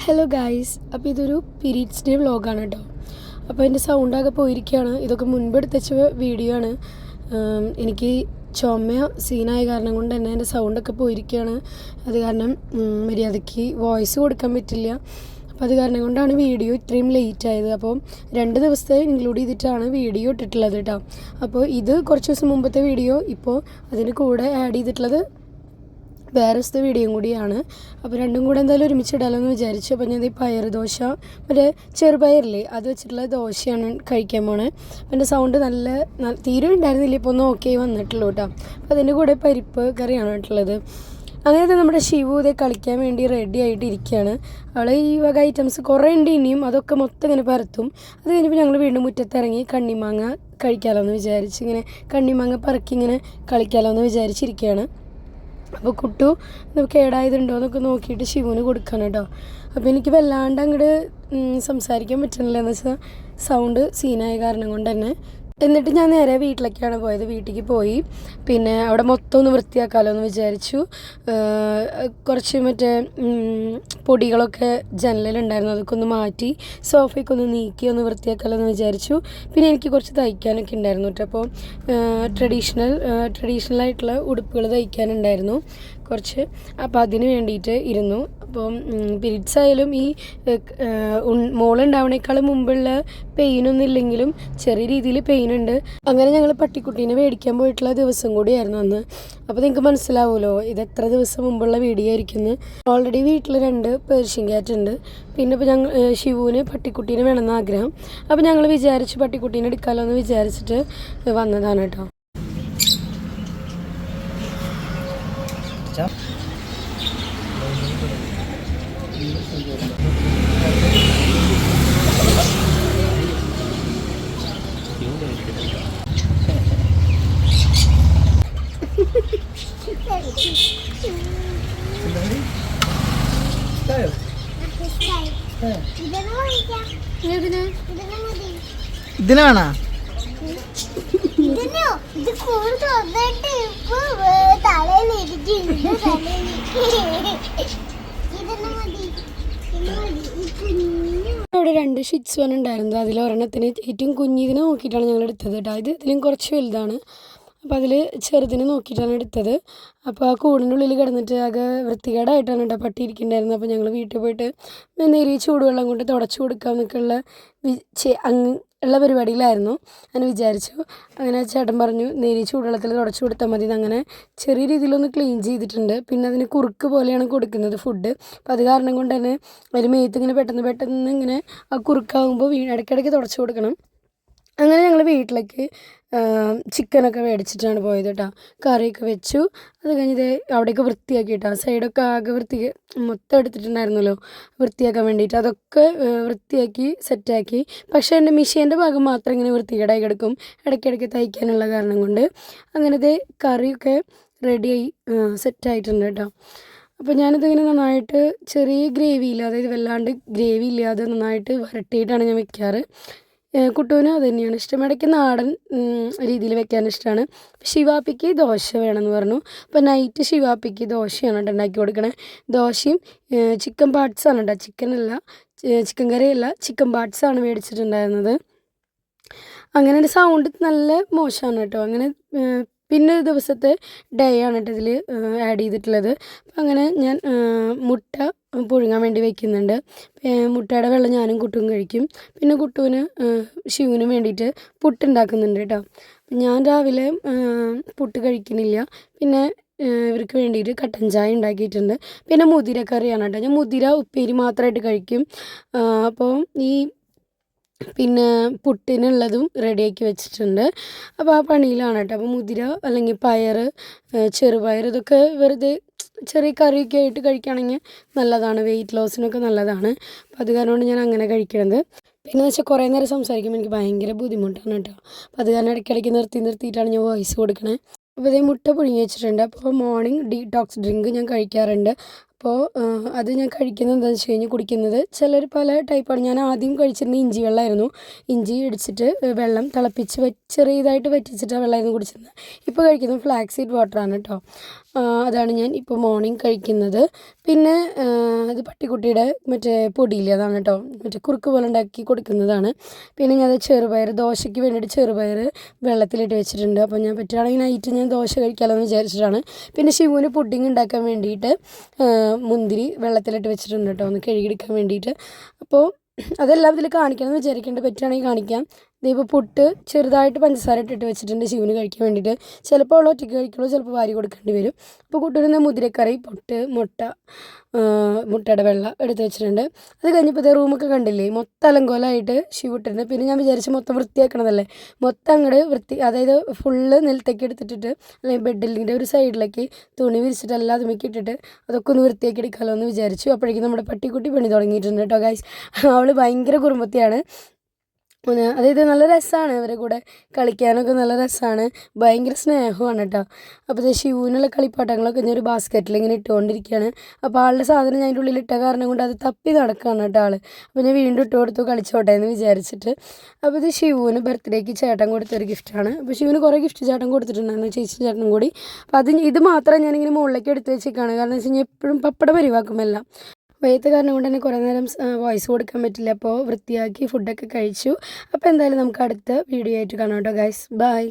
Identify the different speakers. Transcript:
Speaker 1: Hello guys, അപ്പോൾ ഇതൊരു periods day വ്ളോഗാണ് കേട്ടോ. അപ്പോൾ എൻ്റെ സൗണ്ടൊക്കെ പോയിരിക്കുകയാണ്. ഇതൊക്കെ മുൻപ് എടുത്തുവെച്ച വീഡിയോ ആണ്. എനിക്ക് ചുമ സീനായ കാരണം കൊണ്ട് തന്നെ എൻ്റെ സൗണ്ടൊക്കെ പോയിരിക്കുകയാണ്. അത് കാരണം മര്യാദയ്ക്ക് വോയിസ് കൊടുക്കാൻ പറ്റില്ല. അപ്പോൾ അത് കാരണം കൊണ്ടാണ് വീഡിയോ ഇത്രയും ലേറ്റ് ആയത്. അപ്പോൾ 2 ദിവസത്തെ ഇൻക്ലൂഡ് ചെയ്തിട്ടാണ് വീഡിയോ ഇട്ടിട്ടുള്ളത് കേട്ടോ. അപ്പോൾ ഇത് കുറച്ച് ദിവസം മുമ്പത്തെ വീഡിയോ, ഇപ്പോൾ അതിന് കൂടെ ആഡ് ചെയ്തിട്ടുള്ളത് വേറെ ദിവസത്തെ വീഡിയോയും കൂടിയാണ്. അപ്പോൾ രണ്ടും കൂടെ എന്തായാലും ഒരുമിച്ച് ഇടാലോ എന്ന് വിചാരിച്ചു. അപ്പോൾ ഞാൻ ഈ പയർ ദോശ, മറ്റേ ചെറുപയറില്ലേ, അത് വെച്ചിട്ടുള്ള ദോശയാണ് കഴിക്കാൻ പോണേ. അപ്പോൾ എൻ്റെ സൗണ്ട് നല്ല തീരെ ഉണ്ടായിരുന്നില്ല, ഇപ്പോൾ ഒന്ന് ഓക്കെ വന്നിട്ടുള്ളൂ കേട്ടോ. അപ്പോൾ അതിൻ്റെ കൂടെ പരിപ്പ് കറിയാണ് ഇട്ടുള്ളത്. അങ്ങനത്തെ നമ്മുടെ ശിവു ഇതേ കളിക്കാൻ വേണ്ടി റെഡി ആയിട്ട് ഇരിക്കുകയാണ്. അവൾ ഈ വക ഐറ്റംസ് കുറേ ഉണ്ട് ഇനിയും, അതൊക്കെ മൊത്തം ഇങ്ങനെ പരത്തും. അത് കഴിഞ്ഞപ്പോൾ ഞങ്ങൾ വീണ്ടും മുറ്റത്തിറങ്ങി കണ്ണിമാങ്ങ കഴിക്കാമല്ലോ എന്ന് വിചാരിച്ച് ഇങ്ങനെ കണ്ണിമാങ്ങ പറക്കി ഇങ്ങനെ കളിക്കാമല്ലോ എന്ന് വിചാരിച്ചിരിക്കുകയാണ്. അപ്പോൾ കുട്ടു കേടായതുണ്ടോ എന്നൊക്കെ നോക്കിയിട്ട് ശിവുവിന് കൊടുക്കണം കേട്ടോ. അപ്പോൾ എനിക്ക് വല്ലാണ്ട് അങ്ങോട്ട് സംസാരിക്കാൻ പറ്റുന്നില്ല, എന്ന് വെച്ചാൽ സൗണ്ട് സീനായ കാരണം കൊണ്ട് തന്നെ. എന്നിട്ട് ഞാൻ നേരെ വീട്ടിലേക്കാണ് പോയത്. വീട്ടിലേക്ക് പോയി പിന്നെ അവിടെ മൊത്തം ഒന്ന് വൃത്തിയാക്കാമല്ലോ എന്ന് വിചാരിച്ചു. കുറച്ച് മറ്റേ പൊടികളൊക്കെ ജനലിലുണ്ടായിരുന്നു, അതൊക്കെ ഒന്ന് മാറ്റി സോഫയൊക്കെ ഒന്ന് നീക്കി ഒന്ന് വൃത്തിയാക്കാമല്ലോ എന്ന് വിചാരിച്ചു. പിന്നെ എനിക്ക് കുറച്ച് തയ്ക്കാനൊക്കെ ഉണ്ടായിരുന്നു കേട്ടോ. അപ്പോൾ ട്രഡീഷണലായിട്ടുള്ള ഉടുപ്പുകൾ തയ്ക്കാനുണ്ടായിരുന്നു കുറച്ച്. അപ്പോൾ അതിന് വേണ്ടിയിട്ട് ഇരുന്നു. അപ്പം പീരീഡ്സ് ആയാലും ഈ മോളുണ്ടാവണേക്കാളും മുമ്പുള്ള പെയിനൊന്നും ഇല്ലെങ്കിലും ചെറിയ രീതിയിൽ പെയിൻ ഉണ്ട്. അങ്ങനെ ഞങ്ങൾ പട്ടിക്കുട്ടീനെ മേടിക്കാൻ പോയിട്ടുള്ള ദിവസം കൂടിയായിരുന്നു അന്ന്. അപ്പോൾ നിങ്ങൾക്ക് മനസ്സിലാവുമല്ലോ ഇത് എത്ര ദിവസം മുമ്പുള്ള വീഡിയോ ആയിരിക്കുന്നു. ഓൾറെഡി വീട്ടിൽ 2 പേർഷ്യൻ ക്യാറ്റ് ഉണ്ട്. പിന്നെ ഇപ്പോൾ ഞങ്ങൾ ശിവുവിന് പട്ടിക്കുട്ടീനെ വേണമെന്ന് ആഗ്രഹം. അപ്പോൾ ഞങ്ങൾ വിചാരിച്ചു പട്ടിക്കുട്ടീനെ എടുക്കാമല്ലോ എന്ന് വിചാരിച്ചിട്ട് വന്നതാണ് കേട്ടോ.
Speaker 2: ഇതിന് വേണ
Speaker 1: അവിടെ 2 ഷിറ്റ്സുവാണ് ഉണ്ടായിരുന്നത്. അതിലൊരെണ്ണത്തിന് ഏറ്റവും കുഞ്ഞിതിനെ നോക്കിയിട്ടാണ് ഞങ്ങൾ എടുത്തത് കേട്ടോ. ഇതിലും കുറച്ച് വലുതാണ്. അപ്പോൾ അതിൽ ചെറുതിനെ നോക്കിയിട്ടാണ് എടുത്തത്. അപ്പോൾ ആ കൂടിൻ്റെ ഉള്ളിൽ കിടന്നിട്ട് ആകെ വൃത്തികേടായിട്ടാണ് കേട്ടോ പട്ടി ഇരിക്കുന്നുണ്ടായിരുന്നത്. അപ്പോൾ ഞങ്ങൾ വീട്ടിൽ പോയിട്ട് നേരിയ ചൂടുവെള്ളം കൊണ്ട് തുടച്ചു കൊടുക്കാമെന്നൊക്കെ ഉള്ള പരിപാടിയിലായിരുന്നു. അങ്ങനെ വിചാരിച്ചു. അങ്ങനെ ചേട്ടൻ പറഞ്ഞു നേരിയ ചൂടുവെള്ളത്തിൽ തുടച്ചു കൊടുത്താൽ മതി. അങ്ങനെ ചെറിയ രീതിയിലൊന്ന് ക്ലീൻ ചെയ്തിട്ടുണ്ട്. പിന്നെ അതിന് കുറുക്ക് പോലെയാണ് കൊടുക്കുന്നത് ഫുഡ്. അപ്പോൾ അത് കാരണം കൊണ്ട് തന്നെ അതിൽ മേത്ത് ഇങ്ങനെ പെട്ടെന്ന് ഇങ്ങനെ ആ കുറുക്കാകുമ്പോൾ ഇടയ്ക്കിടയ്ക്ക് തുടച്ചു കൊടുക്കണം. അങ്ങനെ ഞങ്ങൾ വീട്ടിലേക്ക് ചിക്കനൊക്കെ മേടിച്ചിട്ടാണ് പോയത് കേട്ടോ. കറിയൊക്കെ വെച്ചു. അത് കഴിഞ്ഞത് അവിടെയൊക്കെ വൃത്തിയാക്കി കേട്ടോ. സൈഡൊക്കെ ആകെ മൊത്തം എടുത്തിട്ടുണ്ടായിരുന്നല്ലോ വൃത്തിയാക്കാൻ വേണ്ടിയിട്ട്. അതൊക്കെ വൃത്തിയാക്കി സെറ്റാക്കി. പക്ഷേ എൻ്റെ മിഷീൻ്റെ ഭാഗം മാത്രം ഇങ്ങനെ വൃത്തികേടായി കിടക്കും ഇടയ്ക്കിടയ്ക്ക് തയ്ക്കാനുള്ള കാരണം കൊണ്ട്. അങ്ങനത്തെ കറിയൊക്കെ റെഡിയായി സെറ്റായിട്ടുണ്ട് കേട്ടോ. അപ്പോൾ ഞാനിതിങ്ങനെ നന്നായിട്ട് ചെറിയ ഗ്രേവി ഇല്ലാതെ, അതായത് വല്ലാണ്ട് ഗ്രേവി ഇല്ലാതെ നന്നായിട്ട് വരട്ടിയിട്ടാണ് ഞാൻ വെക്കാറ്. കുട്ടുവിന് അത് തന്നെയാണ് ഇഷ്ടം. ഇടയ്ക്ക് നാടൻ രീതിയിൽ വെക്കാൻ ഇഷ്ടമാണ്. ശിവാപ്പിക്ക് ദോശ വേണമെന്ന് പറഞ്ഞു. അപ്പോൾ നൈറ്റ് ശിവാപ്പിക്ക് ദോശയാണ് കേട്ടോ ഉണ്ടാക്കി കൊടുക്കണേ. ദോശയും ചിക്കൻ പാർട്സാണ് കേട്ടോ, ചിക്കൻ കറിയല്ല, ചിക്കൻ പാർട്സാണ് മേടിച്ചിട്ടുണ്ടായിരുന്നത്. അങ്ങനെ എൻ്റെ സൗണ്ട് നല്ല മോശമാണ് കേട്ടോ. അങ്ങനെ പിന്നെ ദിവസത്തെ ഡേ ആണ് കേട്ടോ ഇതിൽ ആഡ് ചെയ്തിട്ടുള്ളത്. അപ്പം അങ്ങനെ ഞാൻ മുട്ട പുഴുങ്ങാൻ വേണ്ടി വയ്ക്കുന്നുണ്ട്. മുട്ടയുടെ വെള്ളം ഞാനും കുട്ടും കഴിക്കും. പിന്നെ കുട്ടുവിന് ശിവുവിനും വേണ്ടിയിട്ട് പുട്ടുണ്ടാക്കുന്നുണ്ട് കേട്ടോ. ഞാൻ രാവിലെ പുട്ട് കഴിക്കുന്നില്ല. പിന്നെ ഇവർക്ക് വേണ്ടിയിട്ട് കട്ടൻ ചായ ഉണ്ടാക്കിയിട്ടുണ്ട്. പിന്നെ മുതിര കറിയാണ് കേട്ടോ. ഞാൻ മുതിര ഉപ്പേരി മാത്രമായിട്ട് കഴിക്കും. അപ്പോൾ പിന്നെ പുട്ടിനുള്ളതും റെഡിയാക്കി വെച്ചിട്ടുണ്ട്. അപ്പോൾ ആ പണിയിലാണ് കേട്ടോ. അപ്പോൾ മുതിര അല്ലെങ്കിൽ പയർ, ചെറുപയർ, ഇതൊക്കെ വെറുതെ ചെറിയ കറിയൊക്കെ ആയിട്ട് കഴിക്കുകയാണെങ്കിൽ നല്ലതാണ്, വെയിറ്റ് ലോസിനൊക്കെ നല്ലതാണ്. അപ്പോൾ അത് കാരണം കൊണ്ട് ഞാൻ അങ്ങനെ കഴിക്കണത്. പിന്നെ വെച്ചാൽ കുറേ നേരം സംസാരിക്കുമ്പോൾ എനിക്ക് ഭയങ്കര ബുദ്ധിമുട്ടാണ് കേട്ടോ. അപ്പോൾ അത് കാരണം ഇടയ്ക്കിടയ്ക്ക് നിർത്തിയിട്ടാണ് ഞാൻ വോയിസ് കൊടുക്കണേ. അപ്പോൾ ഇതേ മുട്ട പുഴുങ്ങി വെച്ചിട്ടുണ്ട്. അപ്പോൾ മോർണിംഗ് ഡീടോക്സ് ഡ്രിങ്ക് ഞാൻ കഴിക്കാറുണ്ട്. അപ്പോൾ അത് ഞാൻ കഴിക്കുന്നത് എന്താണെന്ന് വെച്ച് കഴിഞ്ഞാൽ കുടിക്കുന്നത് ചിലർ പല ടൈപ്പാണ്. ഞാൻ ആദ്യം കഴിച്ചിരുന്നത് ഇഞ്ചി വെള്ളമായിരുന്നു. ഇഞ്ചി ഇടിച്ചിട്ട് വെള്ളം തിളപ്പിച്ച് ചെറിയതായിട്ട് വറ്റിച്ചിട്ട് വെള്ളമായിരുന്നു കുടിച്ചിരുന്നത്. ഇപ്പോൾ കഴിക്കുന്നത് ഫ്ലാക്സ് സീഡ് വാട്ടറാണ് കേട്ടോ. അതാണ് ഞാൻ ഇപ്പോൾ മോർണിംഗ് കഴിക്കുന്നത്. പിന്നെ ഇത് പട്ടിക്കുട്ടിയുടെ മറ്റേ പൊടിയില്ലേ അതാണ് കേട്ടോ, മറ്റേ കുറുക്ക് പോലെ ഉണ്ടാക്കി കൊടുക്കുന്നതാണ്. പിന്നെ ഞാൻ ചെറുപയർ ദോശയ്ക്ക് വേണ്ടിയിട്ട് ചെറുപയർ വെള്ളത്തിലിട്ട് വെച്ചിട്ടുണ്ട്. അപ്പോൾ ഞാൻ പറ്റുകയാണെങ്കിൽ നൈറ്റ് ഞാൻ ദോശ കഴിക്കാമല്ലോ എന്ന് വിചാരിച്ചിട്ടാണ്. പിന്നെ ശിവുവിന് പുഡിങ് ഉണ്ടാക്കാൻ വേണ്ടിയിട്ട് മുന്തിരി വെള്ളത്തിലിട്ട് വെച്ചിട്ടുണ്ട് കേട്ടോ, ഒന്ന് കഴുകിയെടുക്കാൻ വേണ്ടിയിട്ട്. അപ്പോൾ അതെല്ലാം ഇതിൽ കാണിക്കണമെന്ന് വിചാരിക്കേണ്ടത്, പറ്റുകയാണെങ്കിൽ കാണിക്കാം. ദൈവം പുട്ട് ചെറുതായിട്ട് പഞ്ചസാര ഇട്ടിട്ട് വെച്ചിട്ടുണ്ട് ശിവന് കഴിക്കാൻ വേണ്ടിയിട്ട്. ചിലപ്പോൾ അവൾ ഒറ്റയ്ക്ക് കഴിക്കുള്ളൂ, ചിലപ്പോൾ വാരി കൊടുക്കേണ്ടി വരും. അപ്പോൾ കൂട്ടുകാരെ മുതിരക്കറി, പുട്ട്, മുട്ടയുടെ വെള്ള എടുത്ത് വെച്ചിട്ടുണ്ട്. അത് കഴിഞ്ഞപ്പോൾ ഇതേ റൂമൊക്കെ കണ്ടില്ലേ, മൊത്തം അലങ്കോലമായിട്ട് ശിവിട്ടിട്ടുണ്ട്. പിന്നെ ഞാൻ വിചാരിച്ച് മൊത്തം വൃത്തിയാക്കണതല്ലേ, മൊത്തം അങ്ങോട്ട് അതായത് ഫുള്ള് നിലത്തേക്ക് എടുത്തിട്ടിട്ട് അല്ലെങ്കിൽ ബെഡിൻ്റെ ഒരു സൈഡിലേക്ക് തുണി വിരിച്ചിട്ട് എല്ലാം അതുമേക്ക് ഇട്ടിട്ട് അതൊക്കെ ഒന്ന് വൃത്തിയാക്കി എടുക്കാമല്ലോ എന്ന് വിചാരിച്ചു. അപ്പോഴേക്കും നമ്മുടെ പട്ടിക്കുട്ടി പണി തുടങ്ങിയിട്ടുണ്ട് കേട്ടോ ഗൈസ്. അവൾ ഭയങ്കര കുറുമ്പത്തിയാണ്. അതായത് നല്ല രസമാണ് ഇവരെ കൂടെ കളിക്കാനൊക്കെ, നല്ല രസമാണ്, ഭയങ്കര സ്നേഹമാണ് കേട്ടോ. അപ്പോൾ ഇത് ശിവനുള്ള കളിപ്പാട്ടങ്ങളൊക്കെ ഞാൻ ഒരു ബാസ്ക്കറ്റിൽ ഇങ്ങനെ ഇട്ടുകൊണ്ടിരിക്കുകയാണ്. അപ്പോൾ ആളുടെ സാധനം ഞാൻ അതിൻ്റെ ഉള്ളിൽ ഇട്ട കാരണം കൊണ്ട് അത് തപ്പി നടക്കുകയാണ് കേട്ടോ ആൾ. അപ്പോൾ ഞാൻ വീണ്ടും ഇട്ട് കൊടുത്തു കളിച്ചോട്ടെ എന്ന് വിചാരിച്ചിട്ട്. അപ്പോൾ ഇത് ശിവുവിന് ബർത്ത്ഡേക്ക് ചേട്ടൻ കൊടുത്തൊരു ഗിഫ്റ്റാണ്. അപ്പോൾ ശിവുവിന് കുറേ ഗിഫ്റ്റ് ചേട്ടൻ കൊടുത്തിട്ടുണ്ടായിരുന്നു, ചേച്ചി ചേട്ടനും കൂടി. അപ്പോൾ ഇത് മാത്രം ഞാനിങ്ങനെ മുകളിലേക്ക് എടുത്ത് വെച്ചേക്കാണ്, കാരണം എന്ന് വെച്ച് കഴിഞ്ഞാൽ എപ്പോഴും പപ്പട പരിവാക്കുമെല്ലാം വയ്യത്തെ കാരണം കൊണ്ട് തന്നെ കുറേ നേരം വോയിസ് കൊടുക്കാൻ പറ്റില്ല. അപ്പോൾ വൃത്തിയാക്കി ഫുഡൊക്കെ കഴിച്ചു. അപ്പോൾ എന്തായാലും നമുക്ക് അടുത്ത വീഡിയോ ആയിട്ട് കാണാം കേട്ടോ ഗൈസ്. ബൈ.